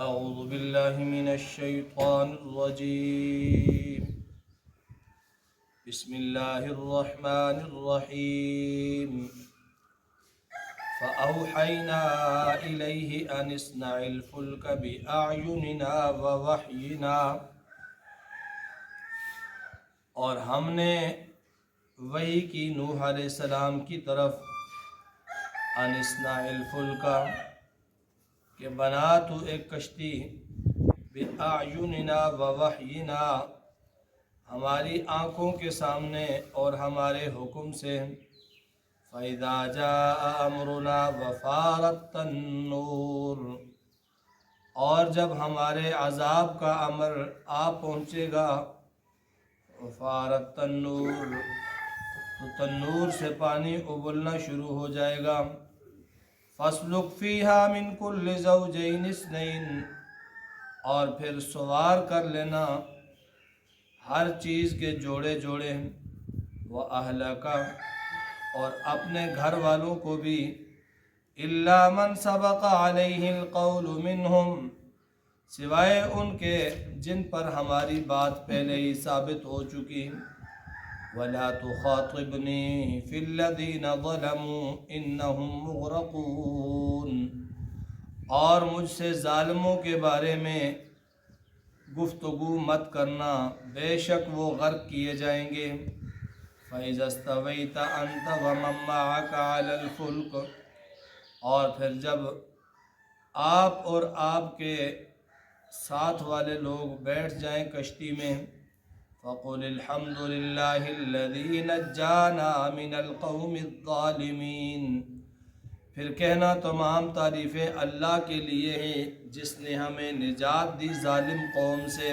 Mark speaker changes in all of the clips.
Speaker 1: أعوذ بالله من الشيطان الرجيم. بسم الله الرحمن الرحيم. فأوحينا إليه أن اصنع الفلك بأعيننا ووحينا، اور ہم نے وحی کی نوح علیہ السلام کی طرف ان اصنع الفلک، کہ بنا تو ایک کشتی، بِأَعْيُنِنَا وَوَحْيِنَا، ہماری آنکھوں کے سامنے اور ہمارے حکم سے، فَإِذَا جَاءَ أَمْرُنَا وَفَارَ التَّنُّورُ، اور جب ہمارے عذاب کا امر آ پہنچے گا، وَفَارَ التَّنُّورُ، تو تنور سے پانی ابلنا شروع ہو جائے گا، فَاسْلُكْ فِيهَا مِنْ كُلِّ زَوْجَيْنِ اثْنَيْنِ، اور پھر سوار کر لینا ہر چیز کے جوڑے جوڑے، وَأَهْلَكَ، اور اپنے گھر والوں کو بھی، إِلَّا مَنْ سَبَقَ عَلَيْهِ الْقَوْلُ مِنْهُمْ، سوائے ان کے جن پر ہماری بات پہلے ہی ثابت ہو چکی، وَلَا تُخَاطِبْنِي فِي الَّذِينَ ظَلَمُوا إِنَّهُمْ مُغْرَقُونَ، اور مجھ سے ظالموں کے بارے میں گفتگو مت کرنا، بے شک وہ غرق کیے جائیں گے۔ فَإِذَا اسْتَوَيْتَ أَنْتَ وَمَن مَّعَكَ عَلَى الْفُلْكِ، اور پھر جب آپ اور آپ کے ساتھ والے لوگ بیٹھ جائیں کشتی میں، فَقُلِ الْحَمْدُ لِلَّهِ الَّذِي نَجَّانَا مِنَ الْقَوْمِ الظَّالِمِينَ، پھر کہنا تمام تعریفیں اللہ کے لیے ہیں جس نے ہمیں نجات دی ظالم قوم سے۔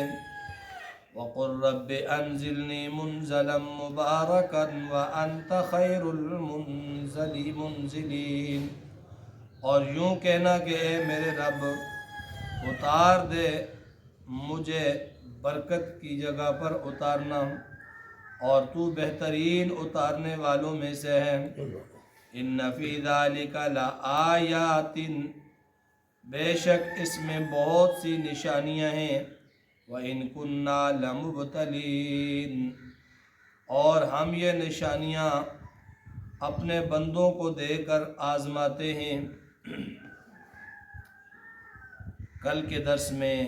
Speaker 1: وَقُلْ رَبِّ أَنزِلْنِي مُنزَلًا مُبَارَكًا وَأَنْتَ خَيْرُ الْمُنزِلِينَ، اور یوں کہنا کہ اے میرے رب، اتار دے مجھے برکت کی جگہ پر اتارنا، اور تو بہترین اتارنے والوں میں سے ہے۔ ان فی ذالک لآیات، بے شک اس میں بہت سی نشانیاں ہیں، وَإِن كُنَّا لَمُبْتَلِينَ، اور ہم یہ نشانیاں اپنے بندوں کو دے کر آزماتے ہیں۔ کل کے درس میں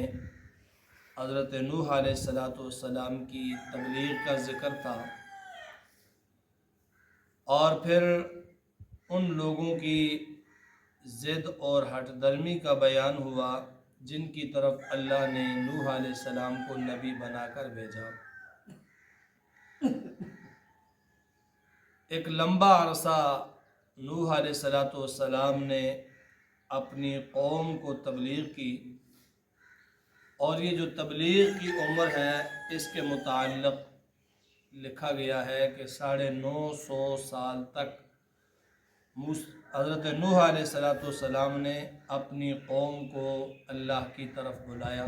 Speaker 1: حضرت نوح علیہ السلام کی تبلیغ کا ذکر تھا، اور پھر ان لوگوں کی ضد اور ہٹ درمی کا بیان ہوا جن کی طرف اللہ نے نوح علیہ السلام کو نبی بنا کر بھیجا۔ ایک لمبا عرصہ نوح علیہ السلام نے اپنی قوم کو تبلیغ کی، اور یہ جو تبلیغ کی عمر ہے اس کے متعلق لکھا گیا ہے کہ 950 سال تک حضرت نوح علیہ السلام نے اپنی قوم کو اللہ کی طرف بلایا۔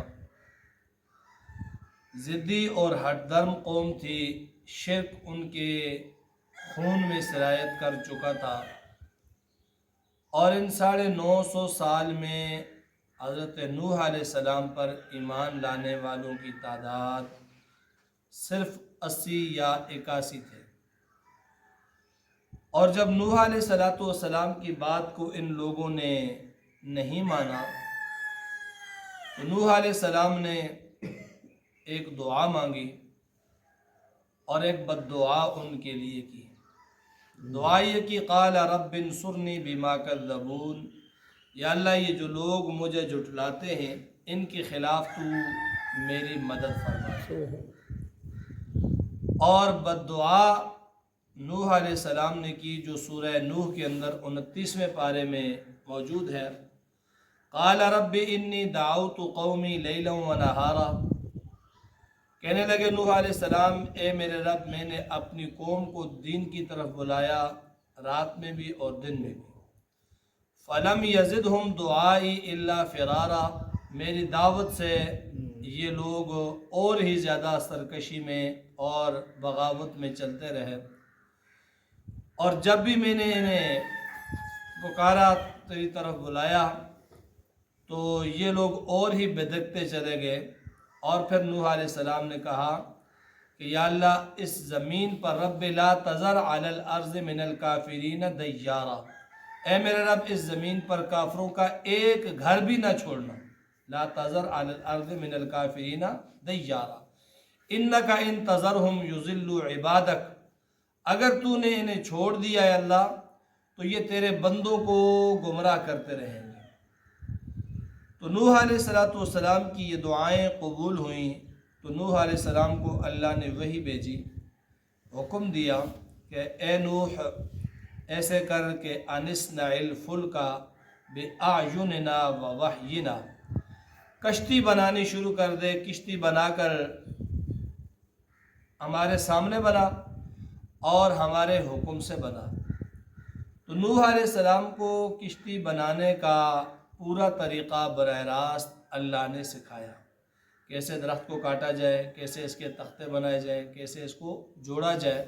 Speaker 1: ضدی اور ہٹ درم قوم تھی، شرک ان کے خون میں سرایت کر چکا تھا، اور ان 950 سال میں حضرت نوح علیہ السلام پر ایمان لانے والوں کی تعداد صرف 80 یا 81 تھے۔ اور جب نوح علیہ السلام کی بات کو ان لوگوں نے نہیں مانا، تو نوح علیہ السلام نے ایک دعا مانگی اور ایک بد دعا ان کے لیے کی۔ دعا یہ کی، قال رب انصرنی بما کذبون، یا اللہ یہ جو لوگ مجھے جھٹلاتے ہیں ان کے خلاف تو میری مدد فرما۔ اور بد دعا نوح علیہ السلام نے کی جو سورہ نوح کے اندر 29ویں پارے میں موجود ہے، قال رب انی دعوت قومی لیلا ونہارا، کہنے لگے نوح علیہ السلام، اے میرے رب میں نے اپنی قوم کو دین کی طرف بلایا، رات میں بھی اور دن میں بھی، فلم یزدہم دعائی الا فرارا، میری دعوت سے یہ لوگ اور ہی زیادہ سرکشی میں اور بغاوت میں چلتے رہے، اور جب بھی میں نے انہیں پکارا، تیری طرف بلایا، تو یہ لوگ اور ہی بدکتے چلے گئے، اور پھر نوح علیہ السلام نے کہا کہ یا اللہ اس زمین پر رب لا تذر علی الارض من الکافرین دیارا، اے میرے رب اس زمین پر کافروں کا ایک گھر بھی نہ چھوڑنا، لا تذر علی الارض من الکافرین دیارا انک ان تذرہم یضلوا عبادک، اگر تو نے انہیں چھوڑ دیا ہے اللہ تو یہ تیرے بندوں کو گمراہ کرتے رہیں گے۔ تو نوح علیہ السلام کی یہ دعائیں قبول ہوئیں، تو نوح علیہ السلام کو اللہ نے وحی بھیجی، حکم دیا کہ اے نوح ایسے کر کہ انصنع الفلک بأعیننا ووحینا، کشتی بنانی شروع کر دے، کشتی بنا کر ہمارے سامنے بنا اور ہمارے حکم سے بنا۔ تو نوح علیہ السلام کو کشتی بنانے کا پورا طریقہ براہ راست اللہ نے سکھایا، کیسے درخت کو کاٹا جائے، کیسے اس کے تختے بنائے جائیں، کیسے اس کو جوڑا جائے۔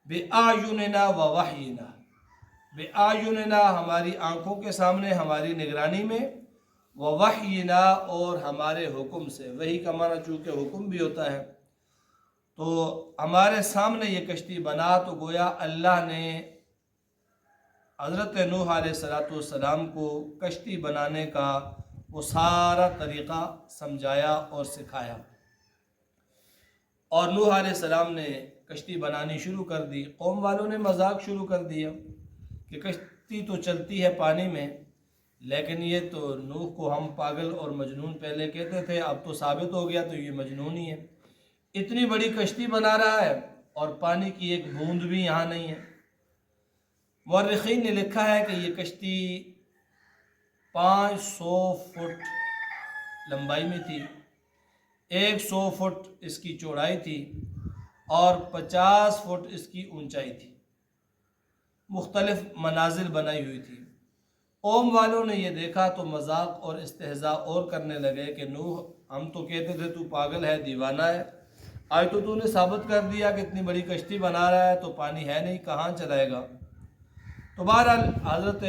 Speaker 1: بِأَعْيُنِنَا وَوَحْيِنَا، بِأَعْيُنِنَا ہماری آنکھوں کے سامنے، ہماری نگرانی میں، وَوَحْيِنَا اور ہمارے حکم سے، وحی کا معنی چونکہ حکم بھی ہوتا ہے، تو ہمارے سامنے یہ کشتی بنا۔ تو گویا اللہ نے حضرت نوح علیہ السلام کو کشتی بنانے کا وہ سارا طریقہ سمجھایا اور سکھایا، اور نوح علیہ السلام نے کشتی بنانی شروع کر دی۔ قوم والوں نے مذاق شروع کر دیا کہ کشتی تو چلتی ہے پانی میں، لیکن یہ تو نوح کو ہم پاگل اور مجنون پہلے کہتے تھے، اب تو ثابت ہو گیا تو یہ مجنون ہی ہے، اتنی بڑی کشتی بنا رہا ہے اور پانی کی ایک بوند بھی یہاں نہیں ہے۔ مورخین نے لکھا ہے کہ یہ کشتی 500 فٹ لمبائی میں تھی، 100 فٹ اس کی چوڑائی تھی اور 50 فٹ اس کی اونچائی تھی، مختلف منازل بنائی ہوئی تھی۔ قوم والوں نے یہ دیکھا تو مذاق اور استہزاء اور کرنے لگے کہ نوح ہم تو کہتے تھے تو پاگل ہے، دیوانہ ہے، آج تو نے ثابت کر دیا کہ اتنی بڑی کشتی بنا رہا ہے تو پانی ہے نہیں، کہاں چلائے گا۔ تو بہرحال حضرت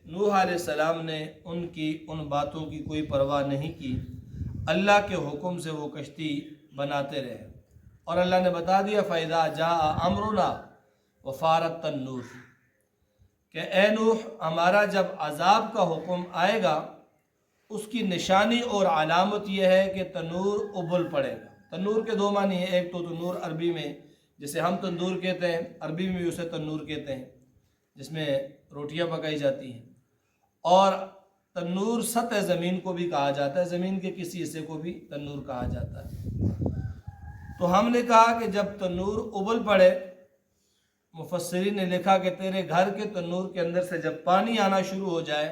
Speaker 1: نوح علیہ السلام نے ان کی ان باتوں کی کوئی پرواہ نہیں کی، اللہ کے حکم سے وہ کشتی بناتے رہے، اور اللہ نے بتا دیا فَإِذَا جَاءَ أَمْرُنَا وَفَارَتِ النُّورُ کہ اے نوح ہمارا جب عذاب کا حکم آئے گا اس کی نشانی اور علامت یہ ہے کہ تنور ابل پڑے گا۔ تنور کے دو معنی ہیں، ایک تو تنور عربی میں جسے ہم تندور کہتے ہیں، عربی میں بھی اسے تنور کہتے ہیں جس میں روٹیاں پکائی جاتی ہیں، اور تنور سطح زمین کو بھی کہا جاتا ہے، زمین کے کسی حصے کو بھی تنور کہا جاتا ہے۔ تو ہم نے کہا کہ جب تنور ابل پڑے، مفسرین نے لکھا کہ تیرے گھر کے تنور کے اندر سے جب پانی آنا شروع ہو جائے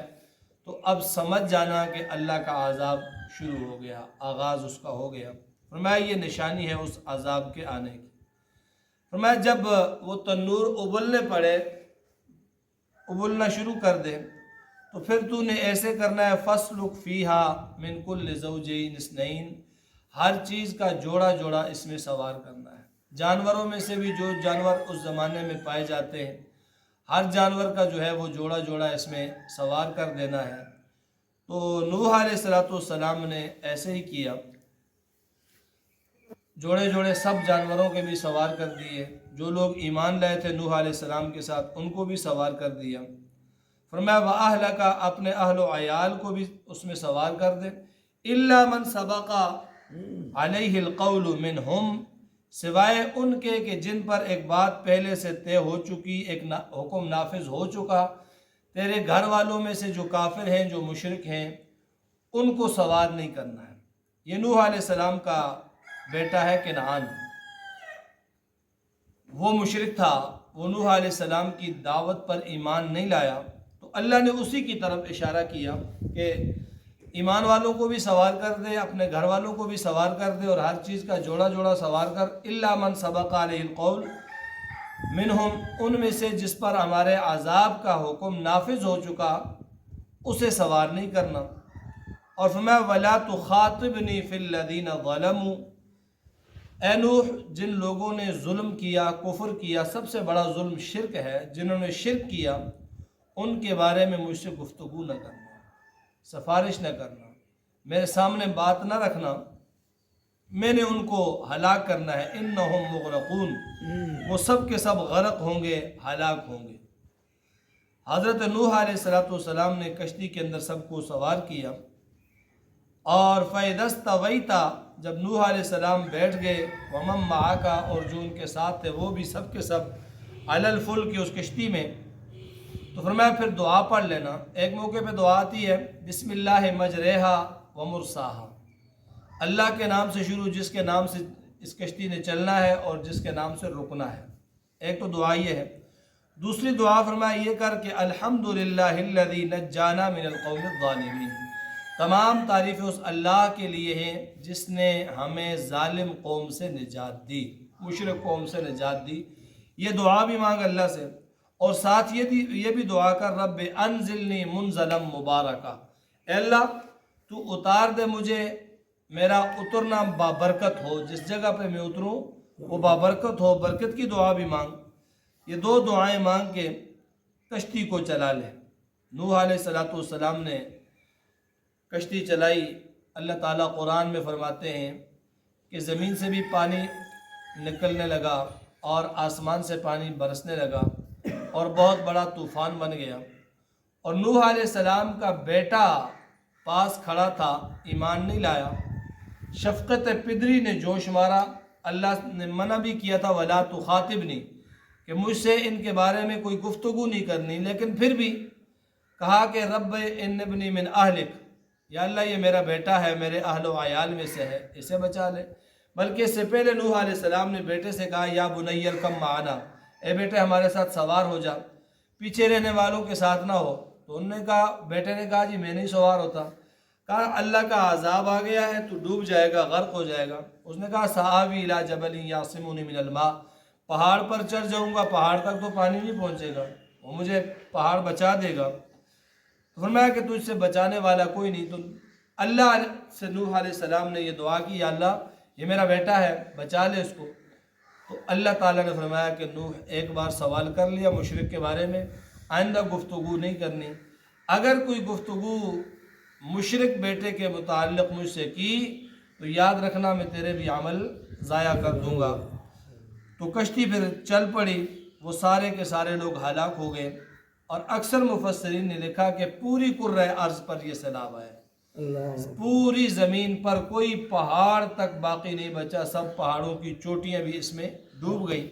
Speaker 1: تو اب سمجھ جانا کہ اللہ کا عذاب شروع ہو گیا، آغاز اس کا ہو گیا۔ فرمایا یہ نشانی ہے اس عذاب کے آنے کی۔ فرمایا جب وہ تنور ابلنے پڑے، ابلنا شروع کر دے، تو پھر تو نے ایسے کرنا ہے فَاسْلُكْ فِيهَا مِنْ كُلِّ زَوْجَيْنِ اثْنَيْنِ، ہر چیز کا جوڑا جوڑا اس میں سوار کرنا ہے، جانوروں میں سے بھی جو جانور اس زمانے میں پائے جاتے ہیں ہر جانور کا جو ہے وہ جوڑا جوڑا اس میں سوار کر دینا ہے۔ تو نوح علیہ السلام نے ایسے ہی کیا، جوڑے جوڑے سب جانوروں کے بھی سوار کر دیے، جو لوگ ایمان لائے تھے نوح علیہ السلام کے ساتھ ان کو بھی سوار کر دیا۔ فرمایا وَأَهْلَكَ اپنے اہل و عیال کو بھی اس میں سوار کر دے، إِلَّا مَنْ سَبَقَ عَلَيْهِ الْقَوْلُ مِنْهُمْ، سوائے ان کے کہ جن پر ایک بات پہلے سے طے ہو چکی، ایک حکم نافذ ہو چکا، تیرے گھر والوں میں سے جو کافر ہیں، جو مشرک ہیں، ان کو سوار نہیں کرنا ہے۔ یہ نوح علیہ السلام کا بیٹا ہے کنعان، وہ مشرک تھا، وہ نوح علیہ السلام کی دعوت پر ایمان نہیں لایا، تو اللہ نے اسی کی طرف اشارہ کیا کہ ایمان والوں کو بھی سوار کر دے، اپنے گھر والوں کو بھی سوار کر دے، اور ہر چیز کا جوڑا جوڑا سوار کر، إِلَّا مَنْ سَبَقَ عَلَيْهِ الْقَوْلُ مِنْهُمْ، ان میں سے جس پر ہمارے عذاب کا حکم نافذ ہو چکا اسے سوار نہیں کرنا۔ اور فرمایا وَلَا تُخَاطِبْنِي فِي الَّذِينَ ظَلَمُوا، اے نوح جن لوگوں نے ظلم کیا، کفر کیا، سب سے بڑا ظلم شرک ہے، جنہوں نے شرک کیا ان کے بارے میں مجھ سے گفتگو نہ کرنا۔ سفارش نہ کرنا، میرے سامنے بات نہ رکھنا، میں نے ان کو ہلاک کرنا ہے۔ انہم مغرقون، وہ سب کے سب غرق ہوں گے، ہلاک ہوں گے۔ حضرت نوح علیہ السلام نے کشتی کے اندر سب کو سوار کیا، اور فَإِذَا اسْتَوَيْتَ، جب نوح علیہ السلام بیٹھ گئے، وَمَن مَّعَكَ، اور جو ان کے ساتھ تھے وہ بھی سب کے سب، عَلَى الْفُلْكِ، اس کشتی میں، تو فرمایا پھر دعا پڑھ لینا۔ ایک موقع پہ دعا آتی ہے بسم اللہ مجریہا ومرساہا، اللہ کے نام سے شروع، جس کے نام سے اس کشتی نے چلنا ہے اور جس کے نام سے رکنا ہے۔ ایک تو دعا یہ ہے۔ دوسری دعا فرمایا یہ کر کہ الحمدللہ الذی نجانا من القوم الظالمین، تمام تعریفیں اس اللہ کے لیے ہیں جس نے ہمیں ظالم قوم سے نجات دی، مشرک قوم سے نجات دی۔ یہ دعا بھی مانگ اللہ سے، اور ساتھ یہ بھی دعا کر رب انزلنی منزلا مبارکہ، اے اللہ تو اتار دے مجھے، میرا اترنا بابرکت ہو، جس جگہ پہ میں اتروں وہ بابرکت ہو، برکت کی دعا بھی مانگ۔ یہ دو دعائیں مانگ کے کشتی کو چلا لے۔ نوح علیہ السلام نے کشتی چلائی۔ اللہ تعالیٰ قرآن میں فرماتے ہیں کہ زمین سے بھی پانی نکلنے لگا اور آسمان سے پانی برسنے لگا اور بہت بڑا طوفان بن گیا، اور نوح علیہ السلام کا بیٹا پاس کھڑا تھا، ایمان نہیں لایا۔ شفقت پدری نے جوش مارا، اللہ نے منع بھی کیا تھا وَلَا تُخَاطِبْنِی، کہ مجھ سے ان کے بارے میں کوئی گفتگو نہیں کرنی، لیکن پھر بھی کہا کہ رب ان ابنی من اہلک، یا اللہ یہ میرا بیٹا ہے، میرے اہل و عیال میں سے ہے، اسے بچا لے۔ بلکہ اس سے پہلے نوح علیہ السلام نے بیٹے سے کہا یا بنی ارکب معنا، اے بیٹے ہمارے ساتھ سوار ہو جا، پیچھے رہنے والوں کے ساتھ نہ ہو۔ تو انہوں نے کہا، بیٹے نے کہا جی میں نہیں سوار ہوتا۔ کہا اللہ کا عذاب آ گیا ہے، تو ڈوب جائے گا، غرق ہو جائے گا۔ اس نے کہا سآوی الی جبل یعصمنی من الماء، پہاڑ پر چڑھ جاؤں گا، پہاڑ تک تو پانی نہیں پہنچے گا، وہ مجھے پہاڑ بچا دے گا۔ تو فرمایا کہ تجھ سے بچانے والا کوئی نہیں۔ تو اللہ سے نوح علیہ السلام نے یہ دعا کی، یا اللہ یہ میرا بیٹا ہے، بچا لے اس کو۔ تو اللہ تعالیٰ نے فرمایا کہ نوح ایک بار سوال کر لیا مشرک کے بارے میں، آئندہ گفتگو نہیں کرنی۔ اگر کوئی گفتگو مشرک بیٹے کے متعلق مجھ سے کی تو یاد رکھنا میں تیرے بھی عمل ضائع کر دوں گا۔ تو کشتی پھر چل پڑی، وہ سارے کے سارے لوگ ہلاک ہو گئے، اور اکثر مفسرین نے لکھا کہ پوری کرۂ ارض پر یہ سیلاب آیا، پوری زمین پر کوئی پہاڑ تک باقی نہیں بچا، سب پہاڑوں کی چوٹیاں بھی اس میں ڈوب گئی۔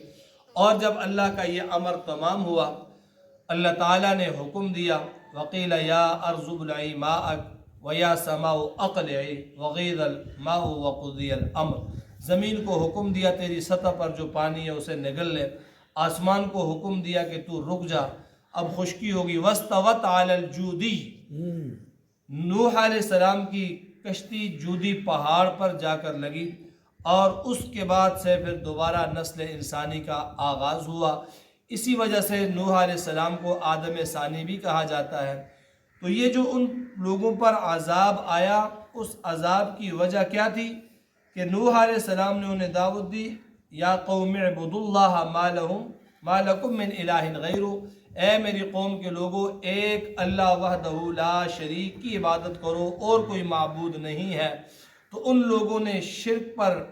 Speaker 1: اور جب اللہ کا یہ امر تمام ہوا، اللہ تعالیٰ نے حکم دیا وقیل یا ارض ابلعی ماءک ویا سماء اقلعی وغیض الماء وقضی الامر، زمین کو حکم دیا تیری سطح پر جو پانی ہے اسے نگل لے، آسمان کو حکم دیا کہ تو رک جا، اب خشکی ہوگی۔ واستوت علی الجودی، نوح علیہ السلام کی کشتی جودی پہاڑ پر جا کر لگی، اور اس کے بعد سے پھر دوبارہ نسل انسانی کا آغاز ہوا۔ اسی وجہ سے نوح علیہ السلام کو آدم ثانی بھی کہا جاتا ہے۔ تو یہ جو ان لوگوں پر عذاب آیا، اس عذاب کی وجہ کیا تھی کہ نوح علیہ السلام نے انہیں دعوت دی یا قوم اعبدوا اللہ ما لکم من الہ غیرہ، اے میری قوم کے لوگوں ایک اللہ وحدہ لا شریک کی عبادت کرو، اور کوئی معبود نہیں ہے۔ تو ان لوگوں نے شرک پر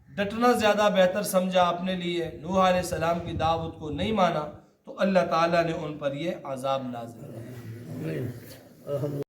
Speaker 1: ڈٹنا زیادہ بہتر سمجھا اپنے لیے، نوح علیہ السلام کی دعوت کو نہیں مانا، تو اللہ تعالیٰ نے ان پر یہ عذاب نازل کیا۔